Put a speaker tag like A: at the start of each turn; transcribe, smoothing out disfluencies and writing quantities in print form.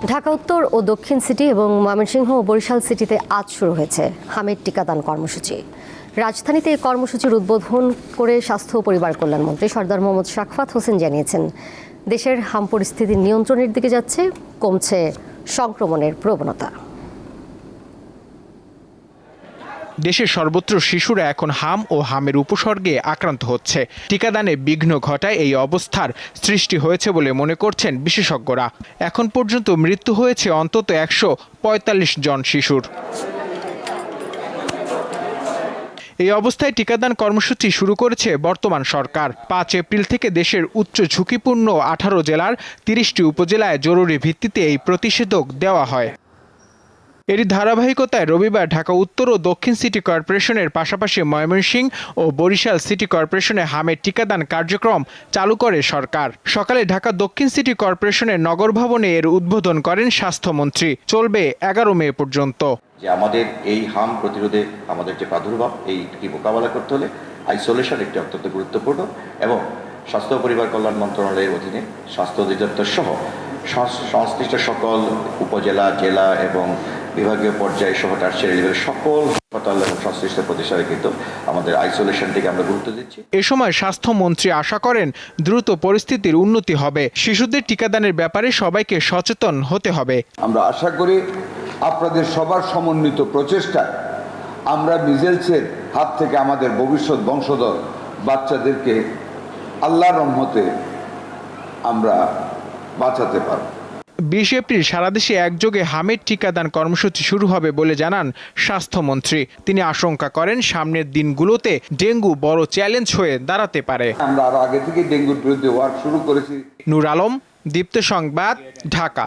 A: ঢাকা উত্তর ও দক্ষিণ সিটি এবং ময়মনসিংহ ও বরিশাল সিটিতে আজ শুরু হয়েছে হামের টিকাদান কর্মসূচি। রাজধানীতে এই কর্মসূচির উদ্বোধন করে স্বাস্থ্য ও পরিবার কল্যাণ মন্ত্রী সরদার মোহাম্মদ শাকফাত হোসেন জানিয়েছেন, দেশের হাম পরিস্থিতি নিয়ন্ত্রণের দিকে যাচ্ছে, কমছে সংক্রমণের প্রবণতা।
B: দেশের সর্বত্র শিশুরা এখন হাম ও হামের উপসর্গে আক্রান্ত হচ্ছে। টিকাদানে বিঘ্ন ঘটায় এই অবস্থার সৃষ্টি হয়েছে বলে মনে করছেন বিশেষজ্ঞরা। এখন পর্যন্ত মৃত্যু হয়েছে অন্তত 145 জন শিশুর। এই অবস্থায় টিকাদান কর্মসূচি শুরু করেছে বর্তমান সরকার। 5 এপ্রিল থেকে দেশের উচ্চ ঝুঁকিপূর্ণ 18 জেলার 30টি উপজেলায় জরুরি ভিত্তিতে এই প্রতিষেধক দেওয়া হয়। এরই ধারাবাহিকতায় রবিবার ঢাকা উত্তর ও দক্ষিণ সিটি কর্পোরেশনের পাশাপাশি ময়মনসিংহ ও বরিশাল সিটি কর্পোরেশনে হামের টিকাদান কার্যক্রম চালু করে সরকার। সকালে ঢাকা দক্ষিণ সিটি কর্পোরেশনের নগর ভবনে এর উদ্বোধন করেন স্বাস্থ্যমন্ত্রী। চলবে 11 মে পর্যন্ত।
C: যে আমাদের এই হাম প্রতিরোধে আমাদের যে প্রাদুর্ভাব এইটি মোকাবেলা করতে হলে আইসোলেশন একটি অত্যন্ত গুরুত্বপূর্ণ, এবং স্বাস্থ্য ও পরিবার কল্যাণ মন্ত্রণালয়ের অধীনে স্বাস্থ্য অধিদপ্তর সহ সংশ্লিষ্ট সকল উপজেলা, জেলা এবং বিভাগীয় পর্যায়ে সহ টার্সিয়ারি লেভেলের সকল হাসপাতাল এবং সংশ্লিষ্ট প্রতিষ্ঠানে কিন্তু আমাদের আইসোলেশন থেকে আমরা গুরুত্ব দিচ্ছি।
B: এ সময় স্বাস্থ্যমন্ত্রী আশা করেন দ্রুত পরিস্থিতির উন্নতি হবে। শিশুদের টিকাদানের ব্যাপারে সবাইকে সচেতন হতে হবে।
D: আমরা আশা করি আপনাদের সবার সমন্বিত প্রচেষ্টায় আমরা মিজেলসের হাত থেকে আমাদের ভবিষ্যৎ বংশধর বাচ্চাদেরকে আল্লাহর রহমতে আমরা বাঁচাতে পারব।
B: 20 এপ্রিল সারা দেশে একযোগে হামের টিকাদান কর্মসূচি শুরু হবে বলে জানান স্বাস্থ্যমন্ত্রী। তিনি আশঙ্কা করেন সামনের দিনগুলোতে ডেঙ্গু বড় চ্যালেঞ্জ হয়ে দাঁড়াতে পারে।
D: আমরা আরো আগে থেকে ডেঙ্গুর বিরুদ্ধে ওয়ার্ক শুরু করেছি।
B: নূর আলম, দীপ্ত সংবাদ, ঢাকা।